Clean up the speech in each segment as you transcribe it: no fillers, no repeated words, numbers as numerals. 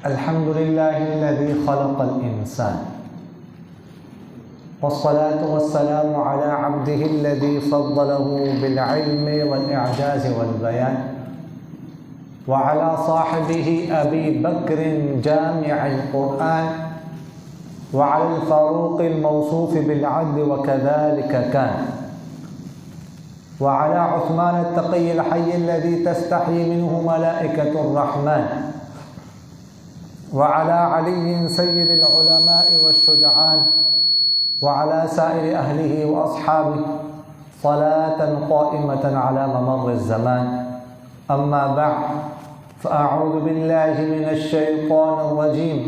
अल्हम्दुलिल्लाहिल्लज़ी खलक़ल इंसान वस्सलातु वस्सलामु अला अब्दिहिल्लज़ी फ़द्दलहु बिल इल्मि वल इअजाज़ि वल बयान व अला साहिबिही अबी बक्रिन जामिअल क़ुरआन व अलल फ़ारूक़िल मौसूफ़ बिल अद्ल व कज़ालिका कान व अला उस्मान अत्तक़िय्यिल हय्यिल्लज़ी तस्तही मिन्हु मलाइकतुर रहमान व अला अलिय्यिन सय्यिदिल उलमाइ वश्शुजआन व अला साइरि अहलिही व अस्हाबिही सलातन क़ाइमतन अला ममर्रिज़ ज़मान अम्मा बअद फ़अऊज़ु बिल्लाहि मिनश शैतानिर रजीम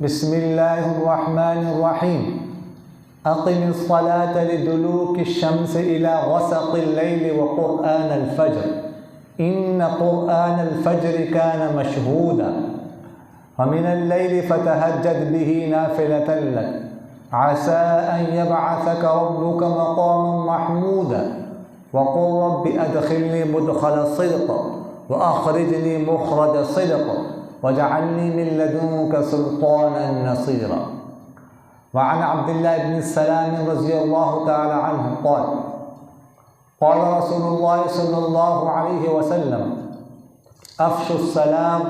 बिस्मिल्लाहिर रहमानिर रहीम अक़िमिस सलाता लिदुलूकिश शम्सि इला ग़सक़िल लैलि व क़ुरआनल फ़ज्र इन्न क़ुरआनल फ़ज्रि कान मशहूदा व मिनल लैलि फ़तहज्जद बिही नाफ़िलतन लक असा अन यबअसक रब्बुक मक़ामन महमूदा व क़ुल रब्बि अदख़िलनी मुदख़ल सिद्क़ व अख़रिजनी मुख़रज सिद्क़ वजअलनी मिन लदुनक सुल्तानन नसीरा। व अन अब्दुल्लाह इब्न सलाम रज़ियल्लाहु तआला अन्हु क़ाल क़ाल रसूलुल्लाह सल्लल्लाहु अलैहि वसल्लम अफ़शुस सलाम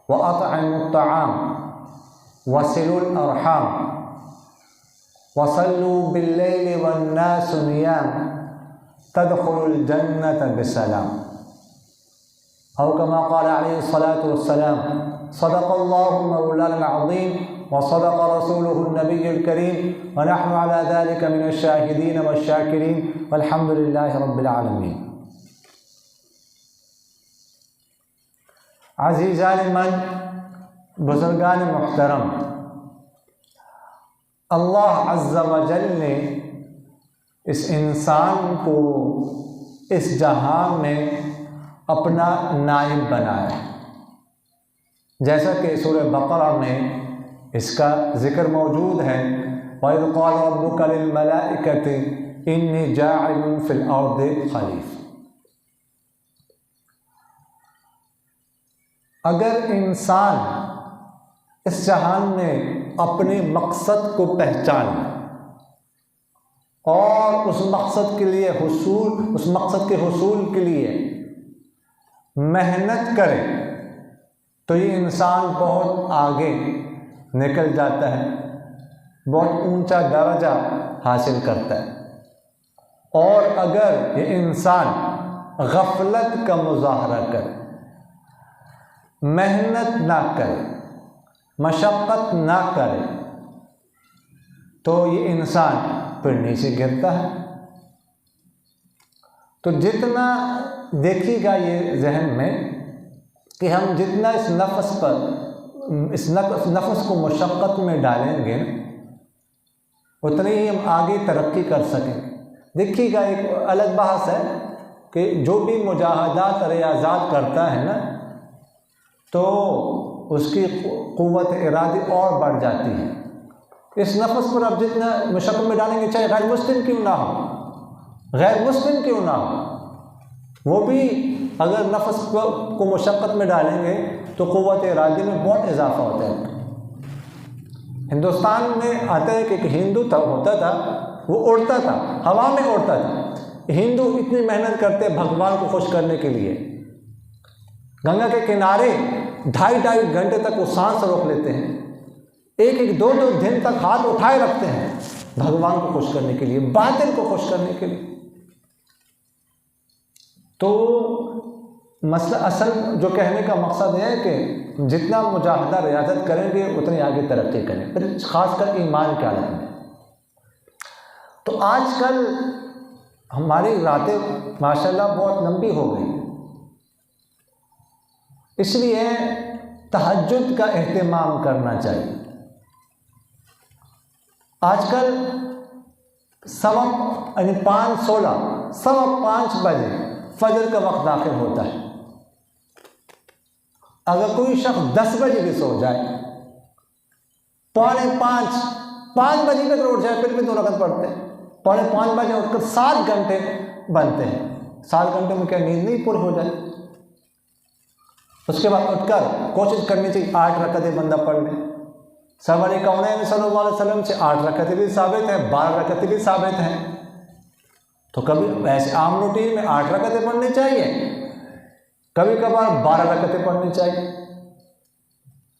व अत्इमुत तआम वसिलुल अरहाम वसल्लू बिल्लैलि वन्नासु नियाम तदख़ुलुल जन्नत बिसलाम औ कमा क़ाल अलैहिस्सलातु वस्सलाम सदक़ल्लाहु मौलाना अज़ीम व सदक़ रसूलुहुन नबियुल करीम व नहनु अला ज़ालिका मिनश शाहिदीन वश्शाकिरीन वल्हम्दुलिल्लाहि रब्बिल आलमीन। अज़ीज़ान मन, बुज़ुर्गान मुहतरम, अल्लाह अज़्ज़ा व जल ने इस इंसान को इस जहां में अपना नाइब बनाया, जैसा कि सूरह बक़रा में इसका ज़िक्र मौजूद है। वइज़ क़ाल रब्बुका लिल मलाइकति इन्नी जाइलुन फ़िल अर्दि खलीफ़ा। अगर इंसान इस जहान में अपने मकसद को पहचान और उस मकसद के हुसूल के लिए मेहनत करे तो ये इंसान बहुत आगे निकल जाता है, बहुत ऊंचा दर्जा हासिल करता है। और अगर ये इंसान गफलत का मुजाहरा करे, मेहनत ना करे, मशक्क़त ना करे, तो ये इंसान फिर नीचे गिरता है। तो जितना देखिएगा ये जहन में कि हम जितना इस नफ्स को मशक्क़त में डालेंगे उतनी ही हम आगे तरक्की कर सकेंगे। देखिएगा एक अलग बहस है कि जो भी मुजाहदात रियाज़ात करता है ना, तो उसकी क़ुव्वत इरादी और बढ़ जाती है। इस नफ्स पर अब जितना मशक्क़त में डालेंगे, चाहे गैर मुस्लिम क्यों ना हो, गैर मुस्लिम क्यों ना हो, वो भी अगर नफ्स को मशक्क़त में डालेंगे तो क़ुव्वत इरादी में बहुत इजाफा होता है। हिंदुस्तान में आता है कि एक हिंदू होता था, वो उड़ता था, हवा में उड़ता था। हिंदू इतनी मेहनत करते भगवान को खुश करने के लिए, गंगा के किनारे 2.5 घंटे तक वो सांस रोक लेते हैं, 1-2 दिन तक हाथ उठाए रखते हैं भगवान को खुश करने के लिए, बातिल को खुश करने के लिए। तो मसला असल जो कहने का मकसद है कि जितना मुजाहिदा रियाजत करेंगे उतनी आगे तरक्की करें, फिर ख़ासकर ईमान के आलम में। तो आजकल हमारी रातें माशाल्लाह बहुत लंबी हो गई, इसलिए तहज्जुद का एहतमाम करना चाहिए। आजकल 5:16 बजे फजर का वक्त दाखिल होता है। अगर कोई शख्स 10 बजे भी सो जाए, 4:45 बजे तक उठ जाए, फिर भी 2 रकात पढ़ते हैं। 4:45 बजे उठकर 7 घंटे बनते हैं। 7 घंटे में क्या नींद नहीं पूरी हो जाती? उसके बाद उठकर कोशिश करनी चाहिए 8 रकअतें बंदा पढ़ ले। सरवर कौनैन सल्लल्लाहु अलैहि वसल्लम से 8 रकअतें भी साबित हैं, 12 रकअतें भी साबित हैं। तो कभी वैसे आम रूटीन में 8 रकअतें पढ़नी चाहिए, कभी कभार 12 रकअतें पढ़नी चाहिए।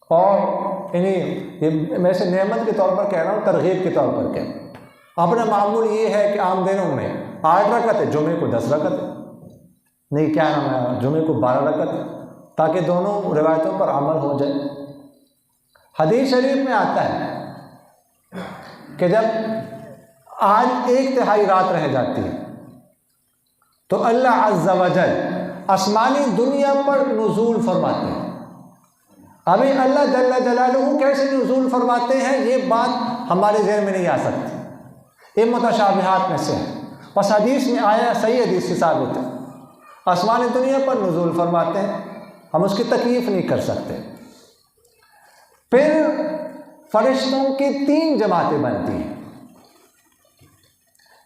और इन्हीं ये मैं से नेमत के तौर पर कह रहा हूँ, तरगीब के तौर पर कह। अपना मामूल ये है कि आम दिनों में 8 रकअतें, जुमे को 10 रकअतें, नहीं क्या नाम है, जुमे को 12 रकअतें, ताकि दोनों रिवायतों पर अमल हो जाए। हदीस शरीफ में आता है कि जब आज 1/3 रात रह जाती है तो अल्लाह अज़्ज़ा वजल आसमानी दुनिया पर नुज़ूल फरमाते हैं। अभी अल्लाह जल्ला जलालुहु कैसे नुज़ूल फरमाते हैं ये बात हमारे ज़हन में नहीं आ सकती, ये मुतशाबिहात में से है। बस हदीस में आया, सही हदीस से साबित है, आसमानी दुनिया पर नुज़ूल फरमाते हैं, हम उसकी तकलीफ़ नहीं कर सकते। फिर फरिश्तों की 3 जमातें बनती हैं।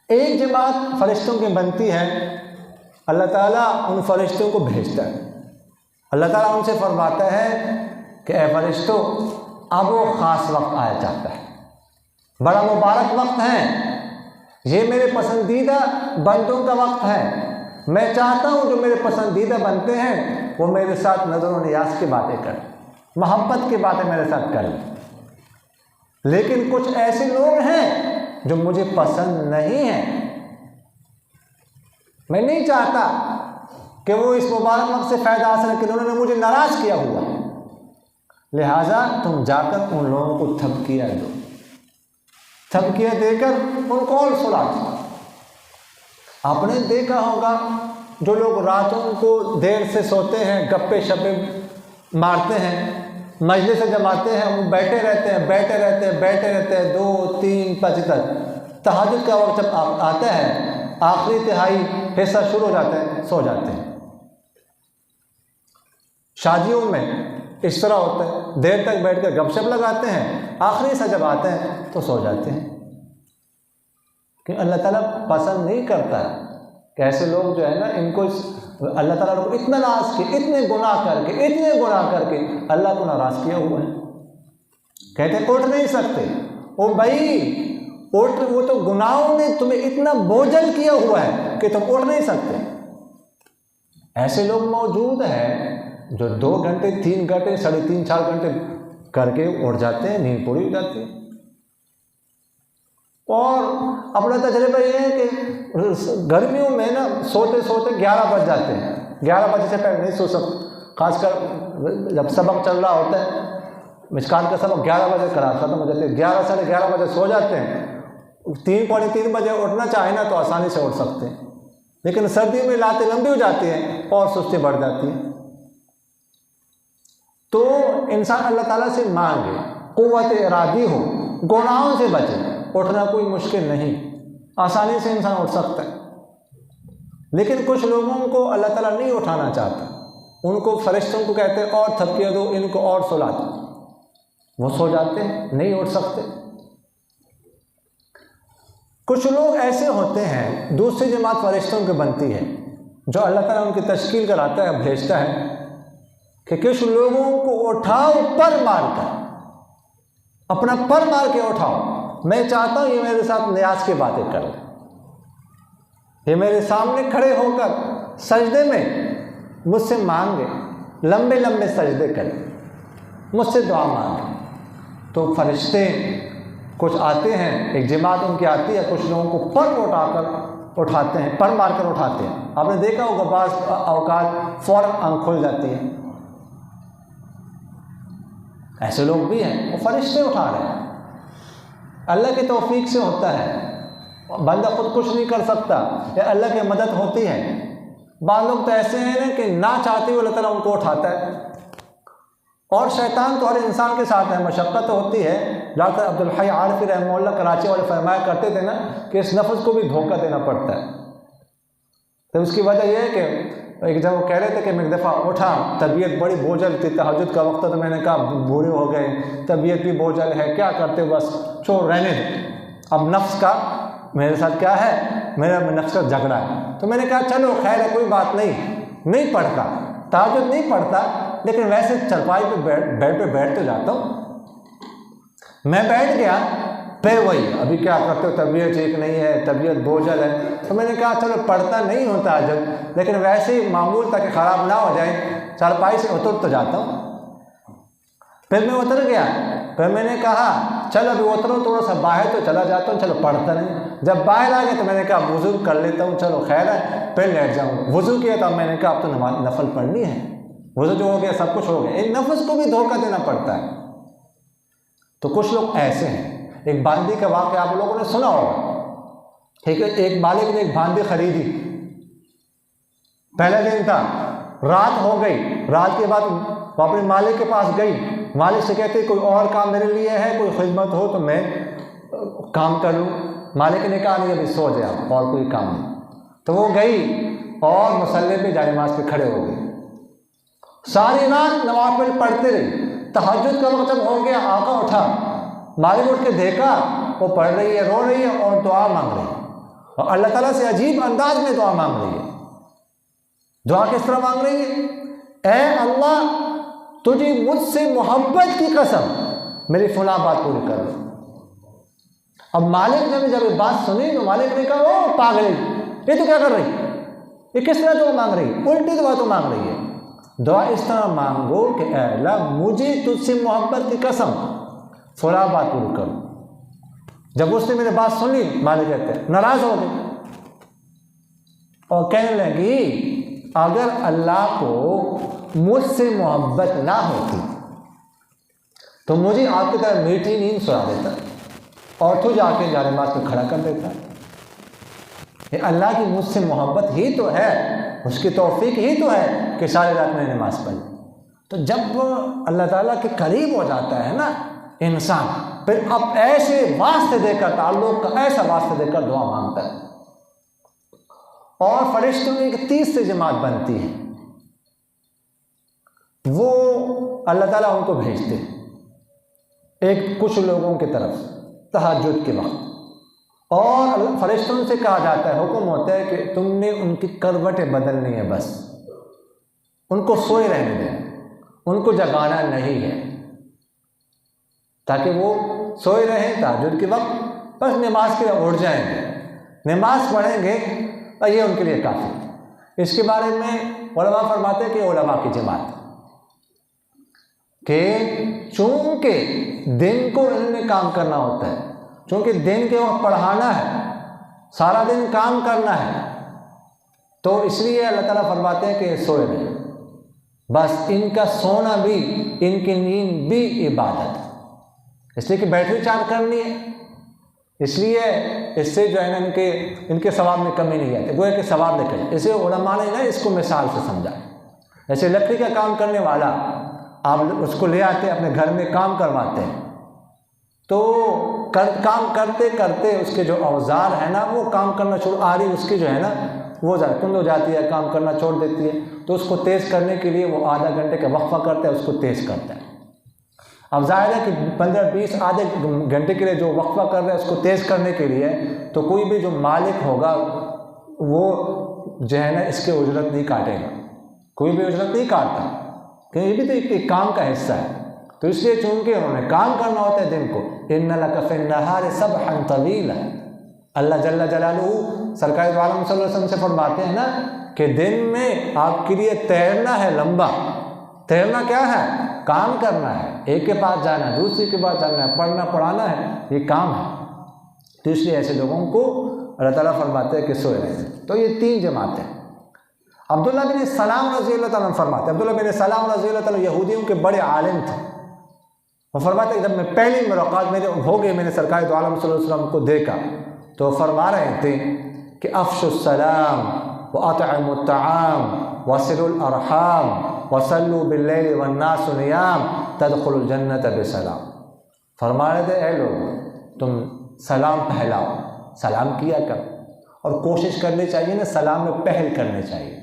एक जमात फरिश्तों की बनती है, अल्लाह ताला उन फरिश्तों को भेजता है। अल्लाह ताला उनसे फरमाता है कि ए फरिश्तों, अब वो ख़ास वक्त आया जाता है, बड़ा मुबारक वक्त है, ये मेरे पसंदीदा बंदों का वक्त है। मैं चाहता हूँ जो मेरे पसंदीदा बनते हैं वो मेरे साथ नज़र व नियाज़ की बातें करें, मोहब्बत की बातें मेरे साथ करें। लेकिन कुछ ऐसे लोग हैं जो मुझे पसंद नहीं हैं, मैं नहीं चाहता कि वो इस मुबारक वक्त से फ़ायदा हासिल करें, उन्होंने मुझे नाराज़ किया हुआ है, लिहाजा तुम जाकर उन लोगों को थपकिया दो, थपकिया देकर उनको और सुला दो। आपने देखा होगा जो लोग रातों को देर से सोते हैं, गप्पे शप्पे मारते हैं, मजलिस से जमाते हैं, वो बैठे रहते हैं 2-3 बजे तक। तहज्जुद का वक्त जब आता है, आखिरी तिहाई हिस्सा शुरू हो जाता है, सो जाते हैं। शादियों में इस तरह होता है, देर तक बैठ कर गपशप लगाते हैं, आखिरी हिस्सा जब आते हैं तो सो जाते हैं। कि अल्लाह ताला पसंद नहीं करता कि ऐसे लोग जो है ना, इनको अल्लाह ताला को इतना नाराज़ किया, इतने गुनाह करके अल्लाह को नाराज़ किया हुआ है। कहते हैं उठ नहीं सकते, ओ भाई उठ, वो तो गुनाहों ने तुम्हें इतना बोझल किया हुआ है कि तुम उठ नहीं सकते। ऐसे लोग मौजूद हैं जो 2 घंटे 3 घंटे 3.5 4 घंटे करके उठ जाते हैं, नींद पूरी हो जाती है। और अपना तजर्बा ये है कि गर्मियों में ना सोते सोते 11 बज जाते हैं, 11 बजे से पहले नहीं सो सकते। खासकर जब सबक चल रहा होता है, मिशकात का सबक 11 बजे खत्म हो जाते हैं, 11 साढ़े 11 बजे सो जाते हैं। 3-3 बजे उठना चाहे ना तो आसानी से उठ सकते हैं, लेकिन सर्दियों में रातें लंबी हो जाती हैं और सुस्ती बढ़ जाती है। तो इंसान अल्लाह ताला से मांगे, कुव्वत इरादी हो, गुनाहों से बचे। उठना कोई मुश्किल नहीं, आसानी से इंसान उठ सकता है। लेकिन कुछ लोगों को अल्लाह ताला नहीं उठाना चाहता, उनको फरिश्तों को कहते हैं और थपकिया दो, इनको और सुला दो, वो सो जाते हैं, नहीं उठ सकते। कुछ लोग ऐसे होते हैं, दूसरी जमात फरिश्तों की बनती है, जो अल्लाह ताला उनकी तश्कील कराता है, भेजता है कि कुछ लोगों को उठाओ पर मार कर, अपना पर मार के उठाओ। मैं चाहता हूँ ये मेरे साथ नियाज की बातें करें, ये मेरे सामने खड़े होकर सजदे में मुझसे मांगे, लंबे लंबे सजदे करें, मुझसे दुआ मांगे। तो फरिश्ते कुछ आते हैं, एक जमात उनकी आती है, कुछ लोगों को पर उठाते हैं, पर मारकर उठाते हैं। आपने देखा होगा बाज़ औकात फ़ौरन आँख खुल जाती है। ऐसे लोग भी हैं, वो फरिश्ते उठा रहे हैं, अल्लाह की तौफीक से होता है, बंदा खुद कुछ नहीं कर सकता, या अल्लाह की मदद होती है। बाद लोग तो ऐसे हैं ना कि ना चाहते हुए अल्लाह ताला उनको उठाता है। और शैतान तो हर इंसान के साथ है, मशक्क़त तो होती है। डॉक्टर अब्दुल हई आरफी रहमतुल्लाह कराची वाले फरमाया करते थे ना कि इस नफ्स को भी धोखा देना पड़ता है। तो उसकी वजह यह है कि एक जब वो कह रहे थे कि मैं एक दफ़ा उठा, तबीयत बड़ी बोझल थी, तहज्जुद का वक्त था, तो मैंने कहा बूढ़े हो गए, तबीयत भी बोझल है, क्या करते, बस छोड़ रहने दो। अब नफ्स का मेरे साथ क्या है, मेरा नफ्स का झगड़ा है। तो मैंने कहा चलो खैर है, कोई बात नहीं, नहीं पढ़ता, तहज्जुद नहीं पढ़ता, लेकिन वैसे चरपाई पे बेड पे बैठ तो जाता हूँ। मैं बैठ गया, फिर वही अभी क्या करते हो, तबीयत ठीक नहीं है, तबीयत बोझल है। तो मैंने कहा चलो पढ़ता नहीं होता जब, लेकिन वैसे ही मामूल ताकि ख़राब ना हो जाए, चारपाई से उतर तो जाता हूँ। फिर मैं उतर गया, फिर मैंने कहा चलो अभी उतरो, थोड़ा सा बाहर तो चला जाता हूँ, चलो पढ़ता नहीं। जब बाहर आ गया तो मैंने कहा वुज़ू कर लेता हूँ, चलो खैर है, फिर लेट जाऊँगा। वुज़ू किया तो मैंने कहा अब तो नमाज नफल पढ़नी है। वुज़ू जो हो गया सब कुछ हो गया, एक नफ्स को भी धोखा देना पड़ता है। तो कुछ लोग ऐसे हैं। एक बांदी का वाक़या आप लोगों ने सुना होगा। ठीक है, एक मालिक ने एक बांदी खरीदी, पहला दिन था, रात हो गई। रात के बाद वो अपने मालिक के पास गई, मालिक से कहते कोई और काम मेरे लिए है, कोई खिदमत हो तो मैं काम कर लूँ। मालिक ने कहा नहीं अभी सो जाए, और कोई काम नहीं। तो वो गई और मुसल्ले पे जानिमाज़ पे खड़े हो गए, सारी रात नवाफिल पढ़ते रही। तहज्जुद का वक्त जब हो गया, आका उठा, मालिक उठ के देखा वो पढ़ रही है, रो रही है और दुआ मांग रही है, और अल्लाह ताला से अजीब अंदाज में दुआ मांग रही है। दुआ किस तरह मांग रही है? ऐ अल्लाह, तुझे मुझसे मोहब्बत की कसम मेरी फलां बात पूरी कर लो। अब मालिक ने जब ये बात सुनी तो मालिक ने कहा ओ पागल, ये तो क्या कर रही, ये किस तरह दुआ मांग रही है, उल्टी दुआ तो मांग रही है। दुआ इस तरह मांगो कि ऐ अल्लाह मुझे तुझसे मोहब्बत की कसम फलां बात पूरी कर लो। जब उसने मेरी बात सुनी, मालिक कहते हैं नाराज हो गए और कहने लगी अगर अल्लाह को मुझसे मोहब्बत ना होती तो मुझे आपकी तरह मीठी नींद सुला देता और तुझे आके जानिमाज़ पे खड़ा कर देता। ये अल्लाह की मुझसे मोहब्बत ही तो है, उसकी तौफीक ही तो है कि सारी रात में नमाज़ पढ़ी। तो जब अल्लाह ताला के करीब हो जाता है ना इंसान, फिर अब ऐसे वास्ते देकर, ताल्लुक़ का ऐसा वास्ते देकर दुआ मांगता है। और फरिश्तों की एक तीसरी जमात बनती है, वो अल्लाह ताला उनको भेजते एक कुछ लोगों की तरफ तहज्जुद के वक्त, और फरिश्तों से कहा जाता है, हुक्म होता है कि तुमने उनकी करवटें बदलनी है, बस उनको सोए रहने दें, उनको जगाना नहीं है, ताकि वो सोए रहें तहज्जुद के वक्त, बस नमाज के लिए उठ जाएंगे, नमाज पढ़ेंगे और ये उनके लिए काफ़ी। इसके बारे में उलमा फरमाते हैं कि उलमा की जमात कि चूँकि दिन को इन्होंने काम करना होता है, चूँकि दिन के वक्त पढ़ाना है, सारा दिन काम करना है, तो इसलिए अल्लाह ताला फरमाते हैं कि सोए नहीं, बस इनका सोना भी, इनकी नींद भी इबादत है, इसलिए कि बैटरी चार्ज करनी है, इसलिए इससे जो है ना इनके सवाब में कमी नहीं आती, वो है कि सवाब निकले। इसे उलमा ने ना इसको मिसाल से समझा, ऐसे लकड़ी का काम करने वाला आप उसको ले आते हैं अपने घर में काम करवाते हैं, तो काम करते करते उसके जो औजार है ना वो काम करना छोड़, आरी उसकी जो है ना वो कुंद हो जाती है, काम करना छोड़ देती है, तो उसको तेज़ करने के लिए वो आधा घंटे का वक्फा करता है, उसको तेज़ करता है। अब जाहिर है कि 15-20 आधे घंटे के लिए जो वक्फा कर रहे हैं उसको तेज़ करने के लिए, तो कोई भी जो मालिक होगा वो जो है ना इसके उजरत नहीं काटेगा, कोई भी उजरत नहीं काटता, क्योंकि ये भी तो एक काम का हिस्सा है। तो इसलिए चूँकि उन्होंने काम करना होता है दिन को, इन्ना लका फिन्नहार सबहन तवीला, अल्लाह जल्ला जलालुहू सरकार दो आलम सल्लल्लाहु अलैहि वसल्लम से फरमाते हैं ना कि दिन में आपके लिए तैरना है लंबा, तैरना क्या है, काम करना है, एक के पास जाना है, दूसरे के पास जाना है, पढ़ना पढ़ाना है, ये काम है। तो इसलिए ऐसे लोगों को अल्लाह ताला फरमाते हैं कि सोए रहे। तो ये 3 जमातें। अब्दुल्लाह बिन सलाम रज़ी अल्लाह ताला फरमाते, अब्दुल्लाह बिन सलाम रज़ी अल्लाह ताला यहूदियों के बड़े आलिम थे। वो फरमाते जब मैं पहली मुलाकात मेरे हो गई, मैंने सरकार दो आलम सल्लल्लाहु अलैहि वसल्लम को देखा तो फरमा रहे थे कि अफ़शुस सलाम व अतअमुत तआम वसिलुल अरहाम वसल्लु बिल्लैलि वन्नासु नियाम तदखुलुल जन्नत बिसलाम। फरमा रहे थे ऐ लोग तुम सलाम फैलाओ, सलाम किया कर, और कोशिश करनी चाहिए ना सलाम में पहल करनी चाहिए।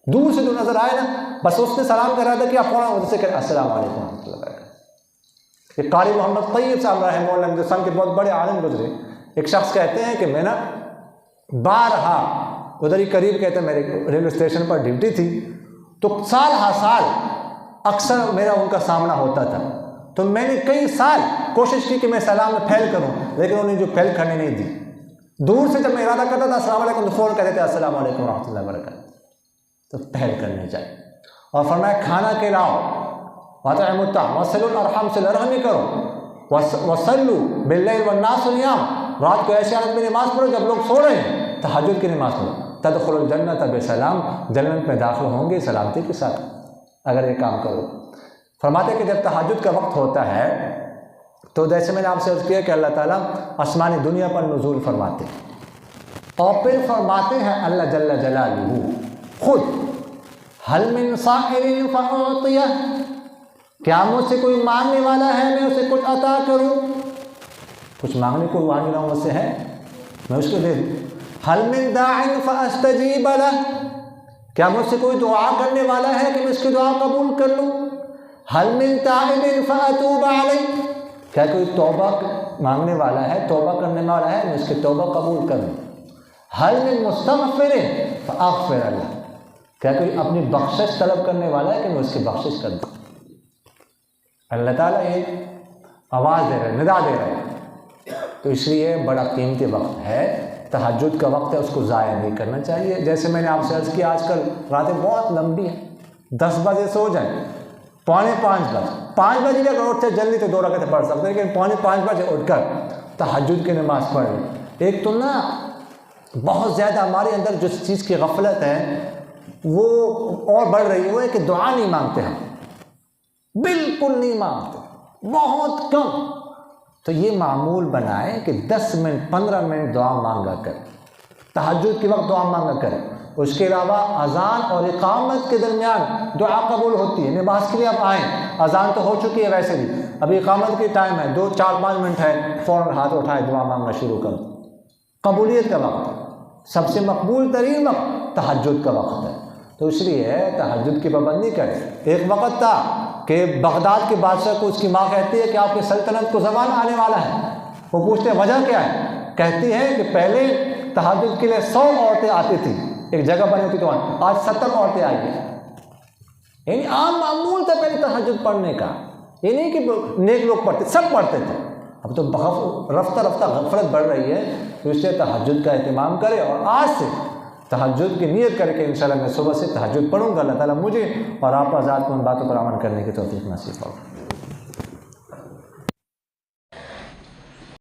दूर से जो नजर आए ना बस उसने सलाम करा था कि आप फौरन उनसे करें अस्सलाम वालेकुम रहमतुल्लाहि व बरकातहू। ये कारी मोहम्मद तैयब साहब रहमतुल्लाह हिंदुस्तान के बहुत बड़े आलिम गुजरे। एक शख्स कहते हैं कि मैं ना बारहा उधर ही करीब कहते हैं मेरे रेलवे स्टेशन पर ड्यूटी थी, तो साल हर साल अक्सर मेरा उनका सामना होता था, तो मैंने कई साल कोशिश की कि मैं सलाम में फैल करूं, लेकिन उन्हें जो फैल करने नहीं दी। दूर से जब मैं इरादा करता था अस्सलाम वालेकुम तो फ़ौरन कहते थे अस्सलाम वालेकुम रहमतुल्लाहि व बरकातहू, तो पहल करनी चाहिए। और फरमाया खाना खिलाओ, वतअमुत ताम वसिलुल अरहम से रहमी करो, वसल्लु बिल्लैल वन्नास नियाम, रात को ऐसी हालत में नमाज पढ़ो जब लोग सो रहे हैं, तहज्जुद की नमाज पढ़ो, तदखुलुल जन्नत बिसलाम, जन्नत में दाखिल होंगे सलामती के साथ अगर ये काम करो। फरमाते कि जब तहज्जुद का वक्त होता है तो जैसे मैंने आपसे अर्ज़ किया कि अल्लाह ताला आसमानी दुनिया पर नुज़ूल फरमाते और फिर फरमाते हैं अल्लाह जल्ल जलालुहु खुद, हल मिन साइलिन फअतियह, क्या मुझसे कोई मांगने वाला है मैं उसे कुछ अता करूं? कुछ मांगने को मांग रहा हूं मुझसे है, मैं उसको दे दूं। हल मिन दाइन फअस्तजीब लह, क्या मुझसे कोई दुआ करने वाला है कि मैं उसकी दुआ कबूल कर लूँ? हल मिन ताइबिन फअतूब अलैह, क्या कोई तौबा मांगने वाला है, तौबा करने वाला है, मैं उसकी तौबा कबूल कर लूँ? हल मिन मुस्तगफिरिन फअगफिर लह, क्या कोई अपनी बख्शिश तलब करने वाला है कि मैं उसकी बख्शिश कर दूँ? अल्लाह ताला ये आवाज़ दे रहा है, निदा दे रहा है। तो इसलिए बड़ा कीमती वक्त है, तहज्जुद का वक्त है, उसको ज़ाया नहीं करना चाहिए। जैसे मैंने आपसे अर्ज़ किया आजकल रातें बहुत लंबी हैं, 10 बजे सो जाएं, 4:45 बजे, 5 बजे अगर उठते जल्दी तो 2 रकातें पढ़ सकते हैं, लेकिन 4:45 बजे उठकर तहज्जुद की नमाज़ पढ़ लें। एक तो ना बहुत ज़्यादा हमारे अंदर जिस चीज़ की गफलत है वो और बढ़ रही है, वो है कि दुआ नहीं मांगते, हम बिल्कुल नहीं मांगते, बहुत कम। तो ये मामूल बनाए कि 10 मिनट 15 मिनट दुआ मांगा करें, तहज्जुद के वक्त दुआ मांगा करें। उसके अलावा अजान और इकामत के दरमियान दुआ कबूल होती है। नमाज के लिए आप आएँ, अजान तो हो चुकी है वैसे भी, अभी इकामत की टाइम है, 2-4-5 मिनट है, फ़ौरन हाथ उठाए दुआ मांगना शुरू कर। कबूलियत का वक्त, सबसे मकबूल तरीन वक्त तहज्जुद का वक्त है, तो इसलिए तहज्जुद की पाबंदी करें। एक वक्त था कि बगदाद के बादशाह को उसकी माँ कहती है कि आपकी सल्तनत को ज़माना आने वाला है। वो पूछते हैं वजह क्या है? कहती है कि पहले तहज्जुद के लिए 100 औरतें आती थी, एक जगह बनी होती तो आज 70 औरतें आई हैं। यानी आम मामूल था पहले तहज्जुद पढ़ने का, ये नहीं कि नेक लोग पढ़ते, सब पढ़ते थे। अब तो रफ्ता रफ्ता गफलत बढ़ रही है, तो इसलिए तहज्जुद का एहतमाम करें और आज से तहज्जुद की नीयत करके इंशाल्लाह मैं सुबह से तहज्जुद पढ़ूंगा। अल्लाह ताला मुझे और आप आज़ाद को उन बातों पर अमल करने की तौफीक नसीब फरमाए।